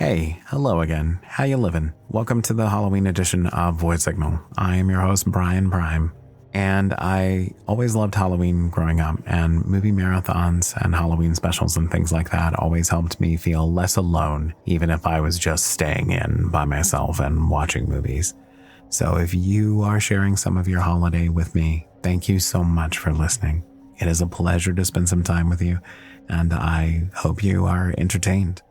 Hey, hello again. How you living? Welcome to the Halloween edition of Void Signal. I am your host, Brian Prime, and I always loved Halloween growing up, and movie marathons and Halloween specials and things like that always helped me feel less alone, even if I was just staying in by myself and watching movies. So if you are sharing some of your holiday with me, thank you so much for listening. It is a pleasure to spend some time with you, and I hope you are entertained.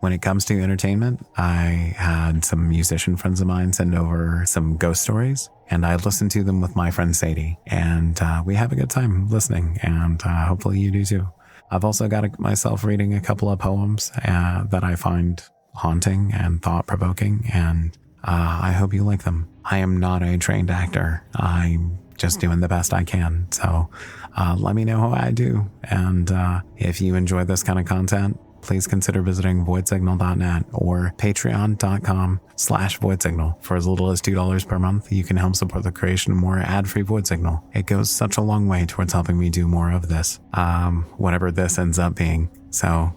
When it comes to entertainment, I had some musician friends of mine send over some ghost stories, and I listened to them with my friend Sadie, and we have a good time listening, and hopefully you do too. I've also got myself reading a couple of poems that I find haunting and thought-provoking, and I hope you like them. I am not a trained actor. I'm just doing the best I can, so let me know how I do, and if you enjoy this kind of content, please consider visiting voidsignal.net or patreon.com/voidsignal. For as little as $2 per month, you can help support the creation of more ad-free Void Signal. It goes such a long way towards helping me do more of this, whatever this ends up being. So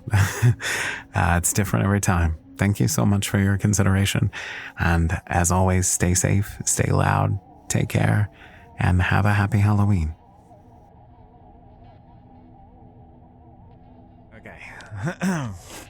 it's different every time. Thank you so much for your consideration. And as always, stay safe, stay loud, take care, and have a happy Halloween.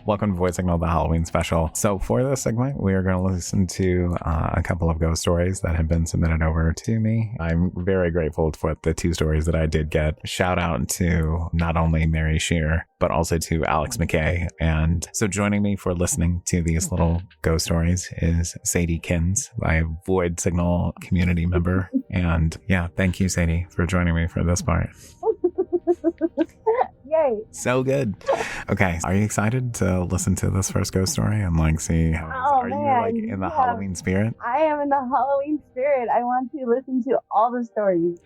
Welcome to Void Signal, the Halloween special. So for this segment, we are going to listen to a couple of ghost stories that have been submitted over to me. I'm very grateful for the 2 stories that I did get. Shout out to not only Mary Shear, but also to Alex McKay. And so joining me for listening to these little ghost stories is Sadie Kins, my Void Signal community member. And yeah, thank you, Sadie, for joining me for this part. Yay. So good. Okay, are you excited to listen to this first ghost story and see how are you like in the Halloween spirit? I am in the Halloween spirit. I want to listen to all the stories.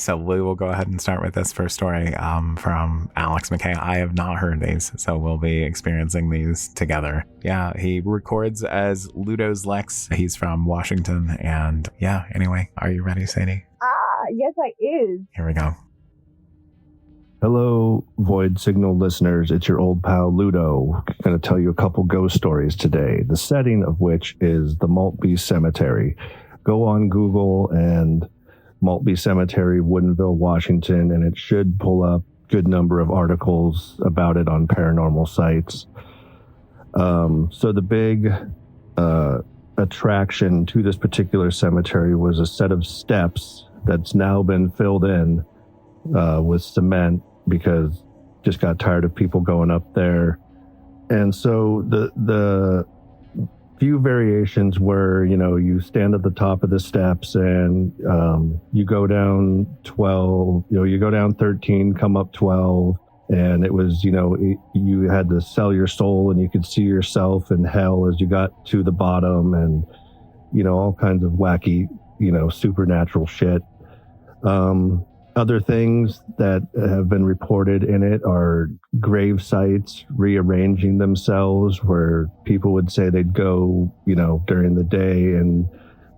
So we will go ahead and start with this first story from Alex McKay. I have not heard these, so we'll be experiencing these together. Yeah, he records as Lewdo Zlex. He's from Washington, and yeah, anyway, are you ready, Sadie? Yes, I is. Here we go. Hello, Void Signal listeners. It's your old pal Lewdo. I'm going to tell you a couple ghost stories today, the setting of which is the Maltby Cemetery. Go on Google and Maltby Cemetery, Woodinville, Washington, and it should pull up a good number of articles about it on paranormal sites. So the big attraction to this particular cemetery was a set of steps that's now been filled in with cement, because just got tired of people going up there. And so the few variations were, you stand at the top of the steps and you go down 12, you go down 13, come up 12. And it was, you had to sell your soul and you could see yourself in hell as you got to the bottom, and, all kinds of wacky, supernatural shit. Other things that have been reported in it are grave sites rearranging themselves, where people would say they'd go, during the day and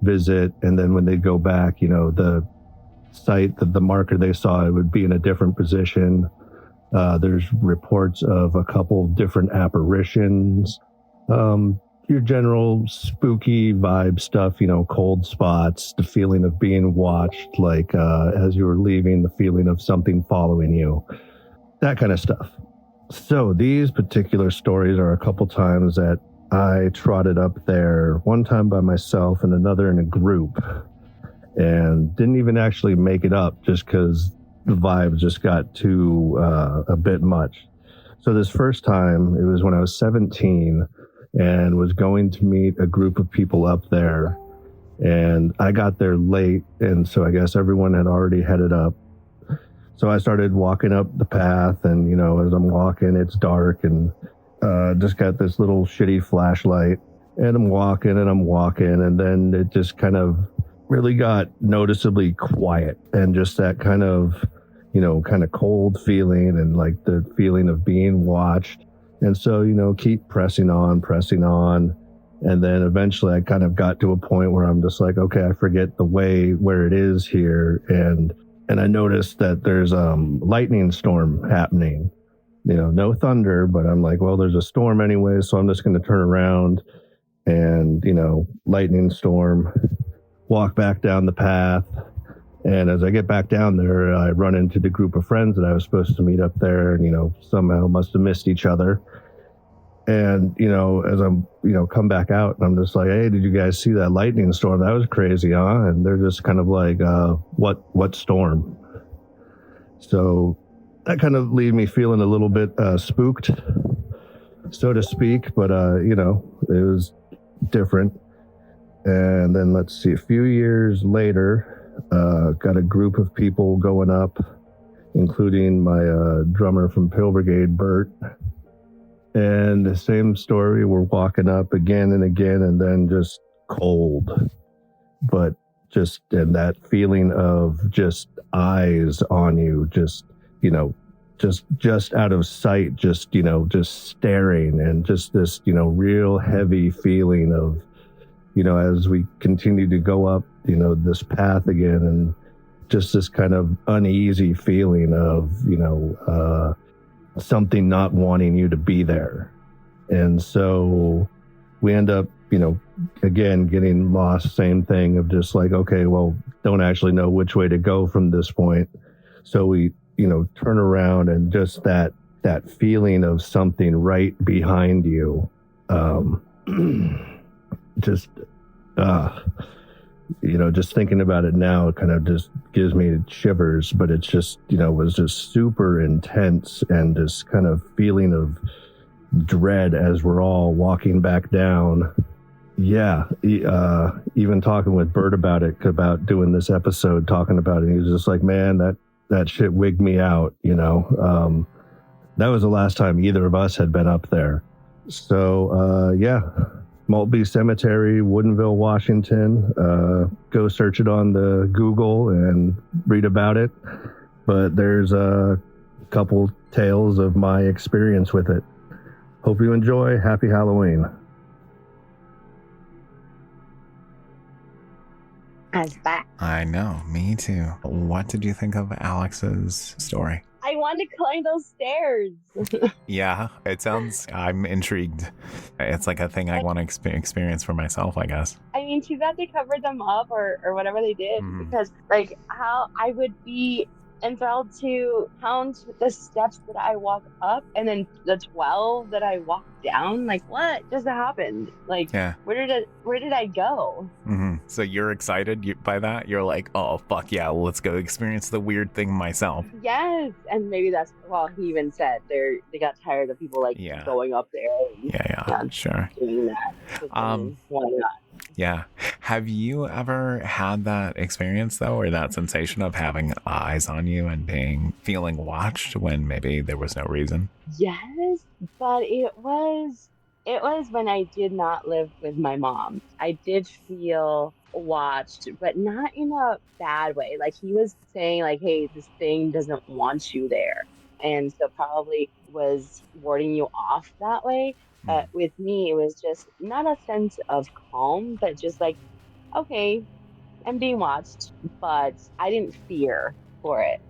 visit. And then when they go back, the site, the marker they saw, it would be in a different position. There's reports of a couple different apparitions. Your general spooky vibe stuff, cold spots, the feeling of being watched, as you were leaving, the feeling of something following you, that kind of stuff. So these particular stories are a couple times that I trotted up there, one time by myself and another in a group, and didn't even actually make it up just because the vibe just got too a bit much. So this first time, it was when I was 17, and was going to meet a group of people up there. And I got there late, and so I guess everyone had already headed up. So I started walking up the path, and, as I'm walking, it's dark, and just got this little shitty flashlight. And I'm walking, and then it just kind of really got noticeably quiet, and just that kind of, kind of cold feeling, and like the feeling of being watched. And so, keep pressing on. And then eventually I kind of got to a point where I'm just like, okay, I forget the way where it is here. And I noticed that there's lightning storm happening. no thunder, but I'm like, well, there's a storm anyway, so I'm just going to turn around and, lightning storm, walk back down the path. And as I get back down there, I run into the group of friends that I was supposed to meet up there and, somehow must have missed each other. And, as I'm, come back out, and I'm just like, hey, did you guys see that lightning storm? That was crazy, huh? And they're just kind of like, what storm? So that kind of leave me feeling a little bit spooked, so to speak. But, it was different. And then let's see, a few years later, got a group of people going up, including my drummer from Pill Brigade, Bert. And the same story, we're walking up again and again, and then just cold. But and that feeling of just eyes on you, just out of sight, just staring, and just this, real heavy feeling of, as we continue to go up, this path again, and just this kind of uneasy feeling of, something not wanting you to be there. And so we end up, again, getting lost, same thing of just like, okay, well, don't actually know which way to go from this point. So we, turn around, and just that feeling of something right behind you, just thinking about it now, it kind of just gives me shivers, but it's just, was just super intense, and this kind of feeling of dread as we're all walking back down. Yeah. Even talking with Bert about doing this episode, talking about it, he was just like, man, that shit wigged me out, that was the last time either of us had been up there. So, yeah. Maltby Cemetery, Woodinville, Washington. Go search it on the Google and read about it. But there's a couple tales of my experience with it. Hope you enjoy. Happy Halloween. I know, me too. What did you think of Alex's story? I want to climb those stairs. Yeah, I'm intrigued. It's like a thing I want to experience for myself, I guess. I mean, too bad they covered them up or whatever they did, because how I would be enthralled to count the steps that I walk up and then the 12 that I walk down. Like, what just happened? Like, yeah. Where did I go? So you're excited by that? You're like, oh, fuck yeah, let's go experience the weird thing myself. Yes. And maybe that's, well, he even said they got tired of people going up there. Yeah, sure. Doing that. Why not? Yeah. Have you ever had that experience, though, or that sensation of having eyes on you and feeling watched when maybe there was no reason? Yes, but it was when I did not live with my mom. I did feel watched, but not in a bad way. Like, he was saying, like, hey, this thing doesn't want you there. And so probably was warding you off that way. With me, it was just not a sense of calm, but just like, okay, I'm being watched, but I didn't fear for it.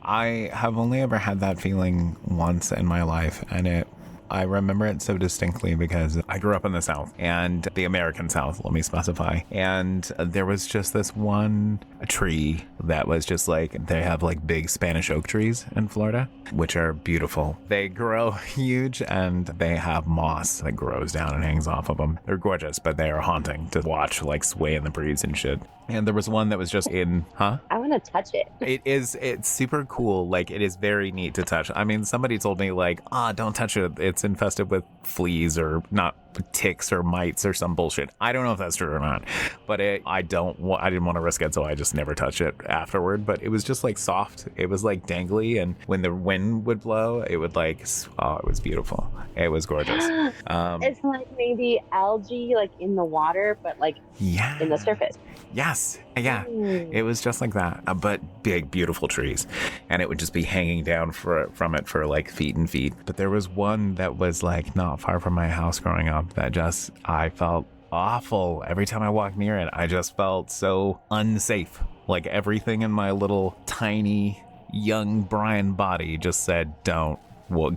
I have only ever had that feeling once in my life, and I remember it so distinctly because I grew up in the South, and the American South, let me specify. And there was just this one tree that was just like, they have like big Spanish oak trees in Florida, which are beautiful. They grow huge, and they have moss that grows down and hangs off of them. They're gorgeous, but they are haunting to watch, like sway in the breeze and shit. And there was one that was just I want to touch it. It's super cool. Like, it is very neat to touch. I mean, somebody told me like, don't touch it. It's infested with fleas or not ticks or mites or some bullshit. I don't know if that's true or not, but I didn't want to risk it, so I just never touched it afterward. But it was just like soft. It was like dangly, and when the wind would blow, it would like, it was beautiful. It was gorgeous. It's like maybe algae like in the water, but like in the surface. Yes. Yeah. It was just like that, but big, beautiful trees. And it would just be hanging down from it for like feet and feet. But there was one that was like not far from my house growing up that I felt awful. Every time I walked near it, I just felt so unsafe. Like everything in my little tiny, young Brian body just said, don't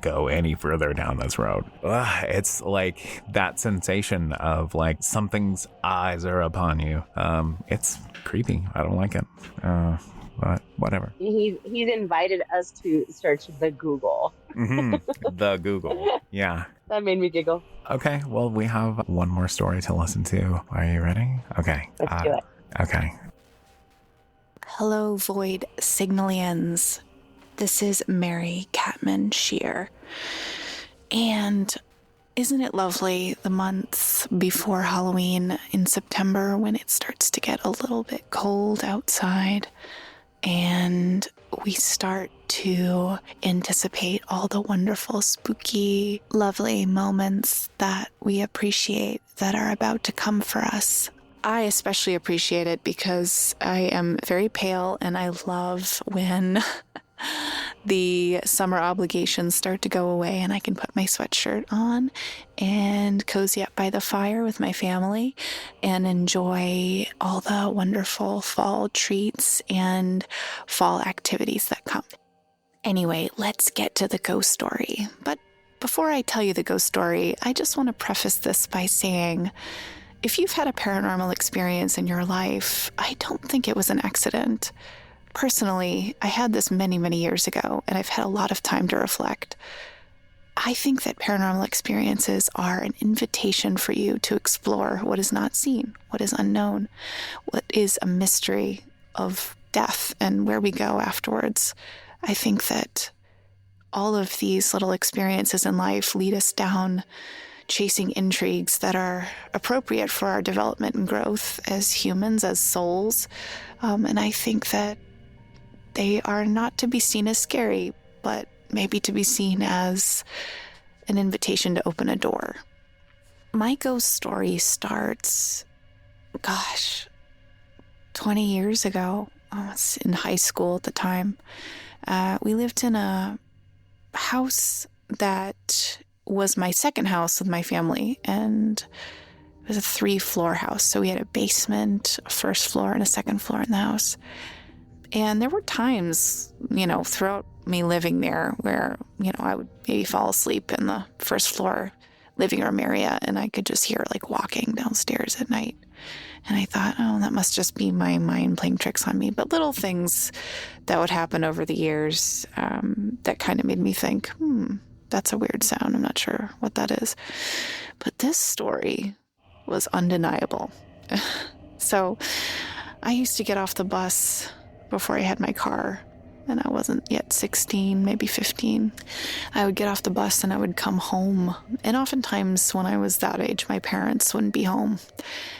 go any further down this road. It's like that sensation of like something's eyes are upon you. It's creepy. I don't like it. But whatever. He's invited us to search the Google. The Google. Yeah. That made me giggle. Okay, well, we have one more story to listen to. Are you ready? Okay. Let's do it. Okay. Hello, Void Signalians. This is Mary Kattman Shear. And isn't it lovely the months before Halloween in September when it starts to get a little bit cold outside and we start to anticipate all the wonderful, spooky, lovely moments that we appreciate that are about to come for us? I especially appreciate it because I am very pale and I love when the summer obligations start to go away and I can put my sweatshirt on and cozy up by the fire with my family and enjoy all the wonderful fall treats and fall activities that come. Anyway, let's get to the ghost story. But before I tell you the ghost story, I just want to preface this by saying, if you've had a paranormal experience in your life, I don't think it was an accident. Personally, I had this many, many years ago, and I've had a lot of time to reflect. I think that paranormal experiences are an invitation for you to explore what is not seen, what is unknown, what is a mystery of death and where we go afterwards. I think that all of these little experiences in life lead us down chasing intrigues that are appropriate for our development and growth as humans, as souls. And I think that they are not to be seen as scary, but maybe to be seen as an invitation to open a door. My ghost story starts, 20 years ago. I was in high school at the time. We lived in a house that was my second house with my family, and it was a 3-floor house. So we had a basement, a first floor, and a second floor in the house. And there were times, throughout me living there where, I would maybe fall asleep in the first floor living room area and I could just hear like walking downstairs at night. And I thought, oh, that must just be my mind playing tricks on me. But little things that would happen over the years that kind of made me think, that's a weird sound. I'm not sure what that is. But this story was undeniable. So I used to get off the bus before I had my car, and I wasn't yet 16, maybe 15. I would get off the bus and I would come home. And oftentimes when I was that age, my parents wouldn't be home.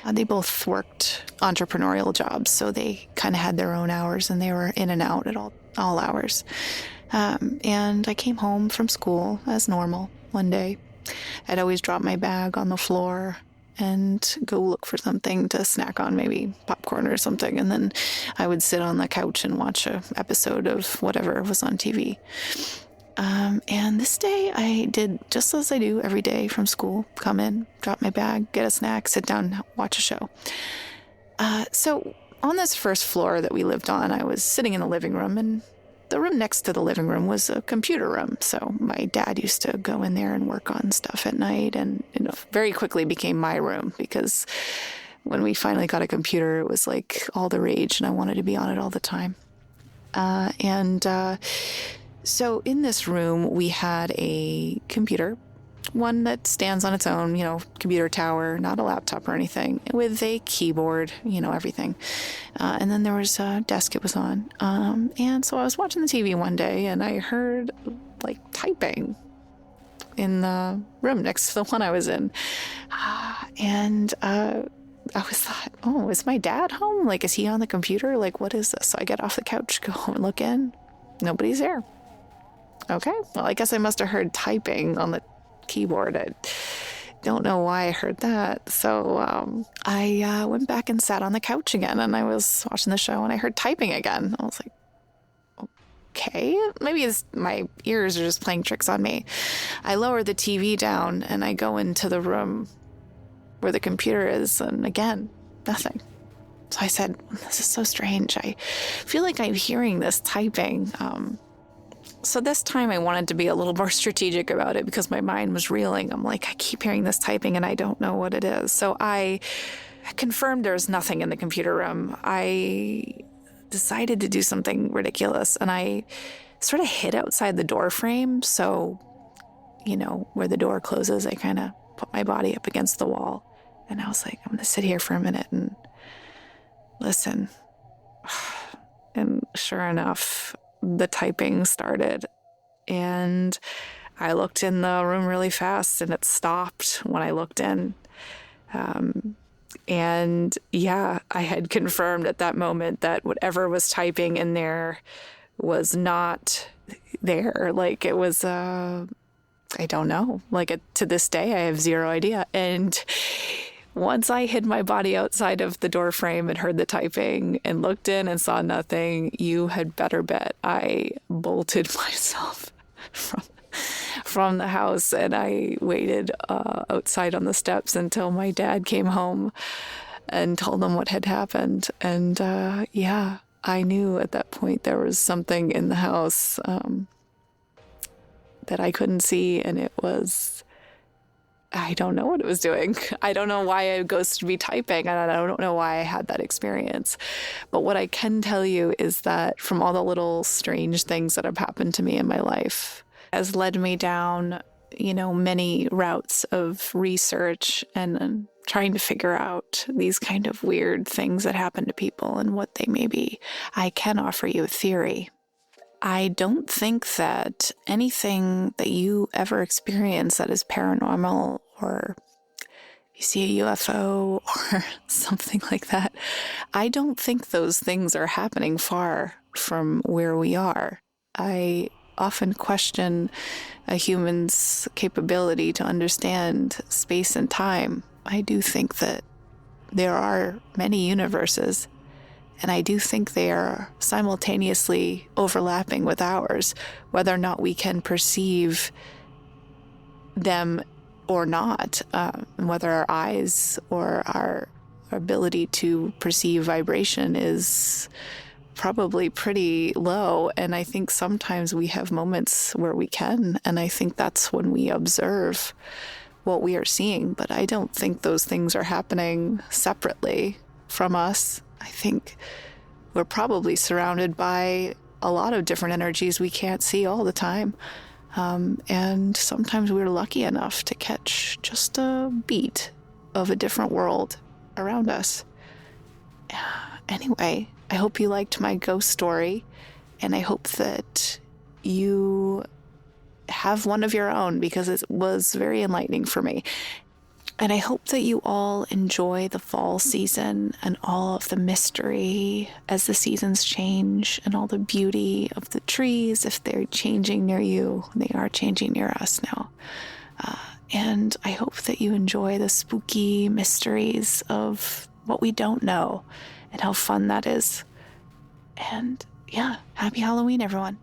They both worked entrepreneurial jobs, so they kind of had their own hours and they were in and out at all hours. And I came home from school as normal one day. I'd always drop my bag on the floor and go look for something to snack on, maybe popcorn or something. And then I would sit on the couch and watch an episode of whatever was on TV. And this day I did just as I do every day from school, come in, drop my bag, get a snack, sit down, watch a show. So on this first floor that we lived on, I was sitting in the living room, and the room next to the living room was a computer room. So my dad used to go in there and work on stuff at night, and it very quickly became my room because when we finally got a computer, it was like all the rage and I wanted to be on it all the time. So in this room, we had a computer, one that stands on its own, computer tower, not a laptop or anything, with a keyboard, everything. And then there was a desk it was on. And so I was watching the TV one day and I heard like typing in the room next to the one I was in. And I was thought, oh, is my dad home? Like, is he on the computer? Like, what is this? So I get off the couch, go home and look in. Nobody's there. Okay, well, I guess I must have heard typing on the keyboard. I don't know why I heard that. So I went back and sat on the couch again, and I was watching the show and I heard typing again. I was like, okay, maybe my ears are just playing tricks on me. I lower the TV down and I go into the room where the computer is, and again, nothing. So I said, this is so strange. I feel like I'm hearing this typing. So this time I wanted to be a little more strategic about it because my mind was reeling. I'm like, I keep hearing this typing and I don't know what it is. So I confirmed there's nothing in the computer room. I decided to do something ridiculous and I sort of hid outside the door frame. So, where the door closes, I kind of put my body up against the wall. And I was like, I'm going to sit here for a minute and listen. And sure enough, the typing started. And I looked in the room really fast and it stopped when I looked in. And yeah, I had confirmed at that moment that whatever was typing in there was not there. Like it was, I don't know. Like to this day, I have zero idea. And once I hid my body outside of the door frame and heard the typing and looked in and saw nothing, you had better bet I bolted myself from the house and I waited outside on the steps until my dad came home and told him what had happened. And yeah, I knew at that point there was something in the house that I couldn't see, and it was, I don't know what it was doing. I don't know why a ghost would be typing, and I don't know why I had that experience. But what I can tell you is that from all the little strange things that have happened to me in my life has led me down, many routes of research and trying to figure out these kind of weird things that happen to people and what they may be. I can offer you a theory. I don't think that anything that you ever experience that is paranormal, or you see a UFO or something like that, I don't think those things are happening far from where we are. I often question a human's capability to understand space and time. I do think that there are many universes, and I do think they are simultaneously overlapping with ours, whether or not we can perceive them or not, whether our eyes or our ability to perceive vibration is probably pretty low. And I think sometimes we have moments where we can, and I think that's when we observe what we are seeing. But I don't think those things are happening separately from us. I think we're probably surrounded by a lot of different energies we can't see all the time. And sometimes we're lucky enough to catch just a beat of a different world around us. Anyway, I hope you liked my ghost story, and I hope that you have one of your own, because it was very enlightening for me. And I hope that you all enjoy the fall season and all of the mystery as the seasons change, and all the beauty of the trees, if they're changing near you. They are changing near us now. And I hope that you enjoy the spooky mysteries of what we don't know and how fun that is. And yeah, happy Halloween, everyone.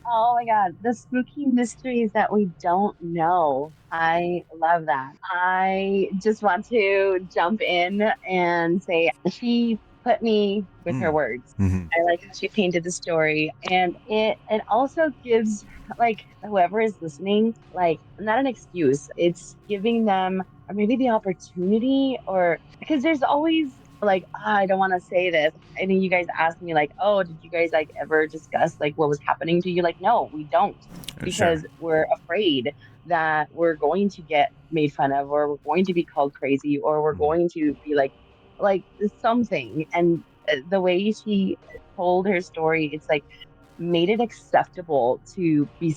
Oh my God, the spooky mysteries that we don't know. I love that. I just want to jump in and say she put me with her words. Mm-hmm. I like how she painted the story, and it also gives like whoever is listening, like, not an excuse. It's giving them, or maybe the opportunity, or because there's always like, I don't want to say this. I think you guys asked me like, oh, did you guys like ever discuss like what was happening to you? Like, no, we don't, because we're afraid that we're going to get made fun of, or we're going to be called crazy, or we're going to be like something. And the way she told her story, it's like made it acceptable to be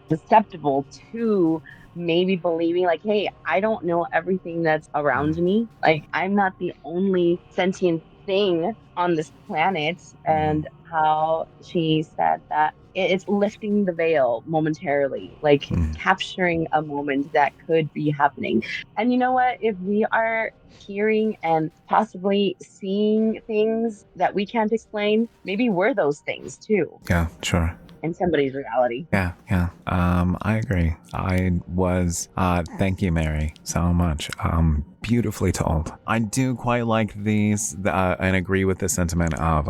susceptible to maybe believing like, hey, I don't know everything that's around me. Like, I'm not the only sentient thing on this planet. And how she said that it's lifting the veil momentarily, like capturing a moment that could be happening. And you know what? If we are hearing and possibly seeing things that we can't explain, maybe we're those things too. Yeah, sure. in somebody's reality. Yeah. I agree. Thank you, Mary, so much. Beautifully told. I do quite like these, and agree with the sentiment of,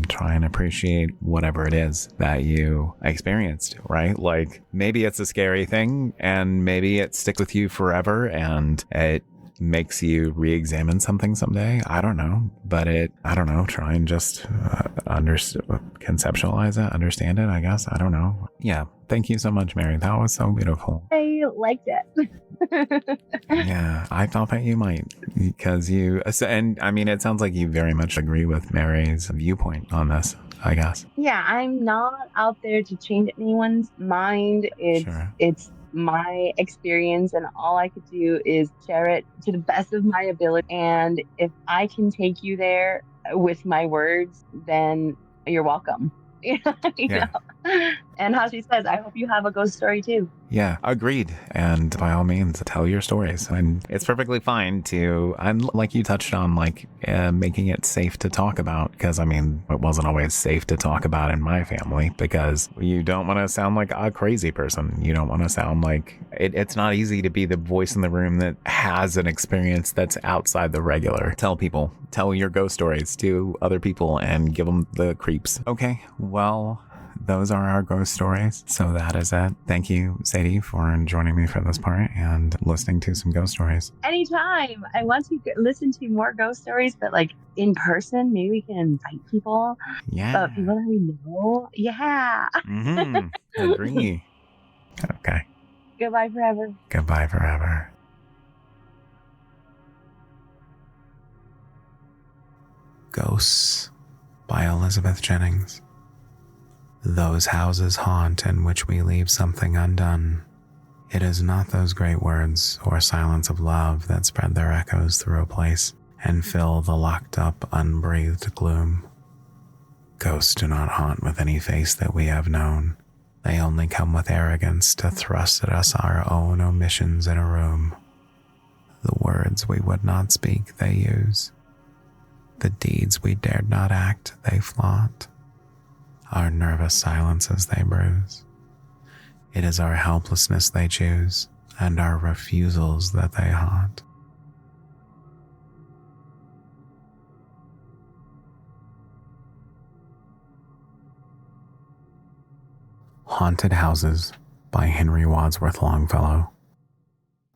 try and appreciate whatever it is that you experienced, right? Like, maybe it's a scary thing, and maybe it sticks with you forever, and it makes you re-examine something someday. I don't know, but try and just conceptualize it, understand it, I guess. I don't know. Yeah. Thank you so much, Mary. That was so beautiful. I liked it. Yeah, I thought that you might, because it sounds like you very much agree with Mary's viewpoint on this, I guess. Yeah, I'm not out there to change anyone's mind. It's my experience, and all I could do is share it to the best of my ability. And if I can take you there with my words, then you're welcome. You know? And how she says, I hope you have a ghost story too. Yeah, agreed. And by all means, tell your stories. And it's perfectly fine to, and like you touched on, making it safe to talk about. Because, it wasn't always safe to talk about in my family, because you don't want to sound like a crazy person. You don't want to sound like, it's not easy to be the voice in the room that has an experience that's outside the regular. Tell your ghost stories to other people and give them the creeps. Okay, well, those are our ghost stories. So that is it. Thank you, Sadie, for joining me for this part and listening to some ghost stories. Anytime. I want to listen to more ghost stories, but in person, maybe we can invite people. Yeah. People that we know. Yeah. Mm-hmm. Agree. Okay. Goodbye forever. Goodbye forever. Ghosts by Elizabeth Jennings. Those houses haunt in which we leave something undone. It is not those great words or silence of love that spread their echoes through a place and fill the locked up, unbreathed gloom. Ghosts do not haunt with any face that we have known. They only come with arrogance to thrust at us our own omissions in a room. The words we would not speak they use. The deeds we dared not act they flaunt. Our nervous silences they bruise. It is our helplessness they choose, and our refusals that they haunt. Haunted Houses by Henry Wadsworth Longfellow.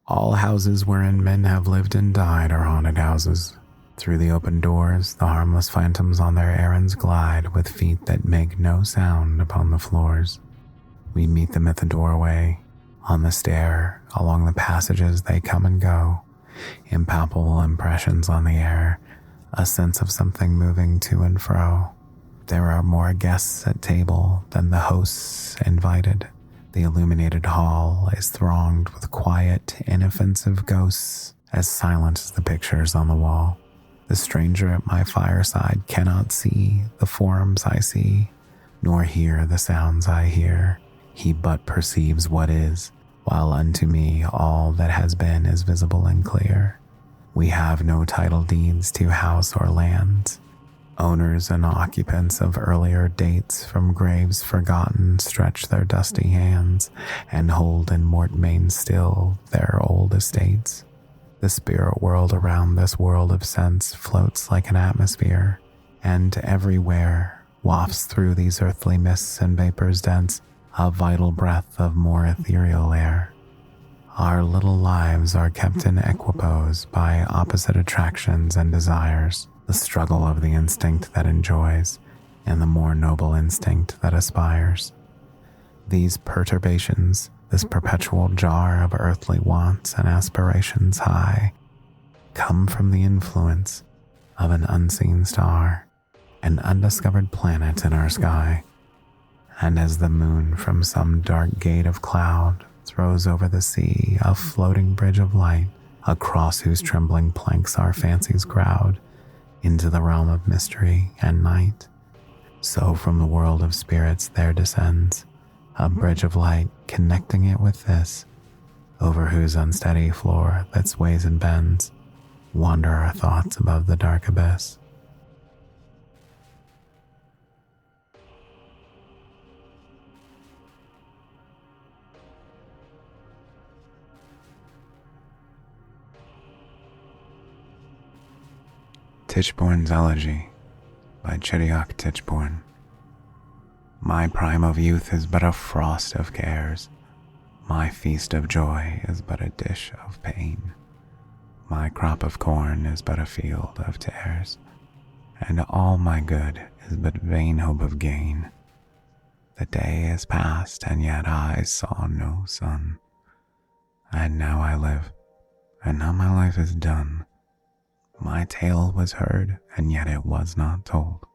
All houses wherein men have lived and died are haunted houses. Through the open doors, the harmless phantoms on their errands glide with feet that make no sound upon the floors. We meet them at the doorway, on the stair, along the passages they come and go, impalpable impressions on the air, a sense of something moving to and fro. There are more guests at table than the hosts invited. The illuminated hall is thronged with quiet, inoffensive ghosts, as silent as the pictures on the wall. The stranger at my fireside cannot see the forms I see, nor hear the sounds I hear. He but perceives what is, while unto me all that has been is visible and clear. We have no title deeds to house or lands. Owners and occupants of earlier dates from graves forgotten stretch their dusty hands and hold in mortmain still their old estates. The spirit world around this world of sense floats like an atmosphere, and everywhere wafts through these earthly mists and vapors dense a vital breath of more ethereal air. Our little lives are kept in equipoise by opposite attractions and desires, the struggle of the instinct that enjoys and the more noble instinct that aspires. These perturbations, this perpetual jar of earthly wants and aspirations high, come from the influence of an unseen star, an undiscovered planet in our sky. And as the moon from some dark gate of cloud throws over the sea a floating bridge of light, across whose trembling planks our fancies crowd into the realm of mystery and night, so from the world of spirits there descends a bridge of light connecting it with this, over whose unsteady floor that sways and bends, wander our thoughts above the dark abyss. Tichborne's Elegy by Chidiok Tichborne. My prime of youth is but a frost of cares. My feast of joy is but a dish of pain. My crop of corn is but a field of tares, and all my good is but vain hope of gain. The day is past, and yet I saw no sun. And now I live, and now my life is done. My tale was heard, and yet it was not told.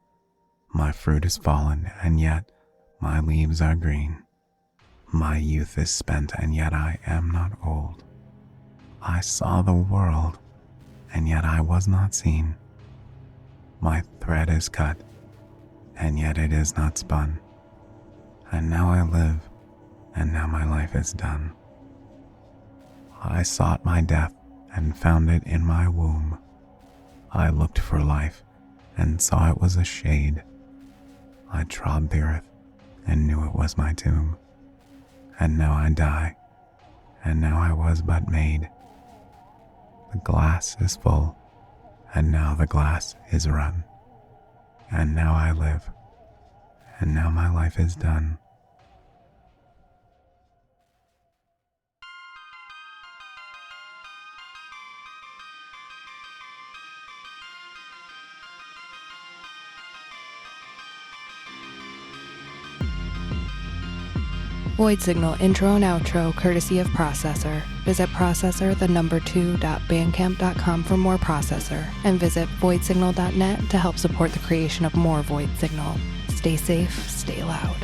My fruit is fallen, and yet my leaves are green. My youth is spent, and yet I am not old. I saw the world, and yet I was not seen. My thread is cut, and yet it is not spun. And now I live, and now my life is done. I sought my death, and found it in my womb. I looked for life, and saw it was a shade. I trod the earth, and knew it was my tomb. And now I die, and now I was but made. The glass is full, and now the glass is run. And now I live, and now my life is done. Void Signal intro and outro courtesy of Processor. Visit processor2.bandcamp.com for more Processor, and visit voidsignal.net to help support the creation of more Void Signal. Stay safe, stay loud.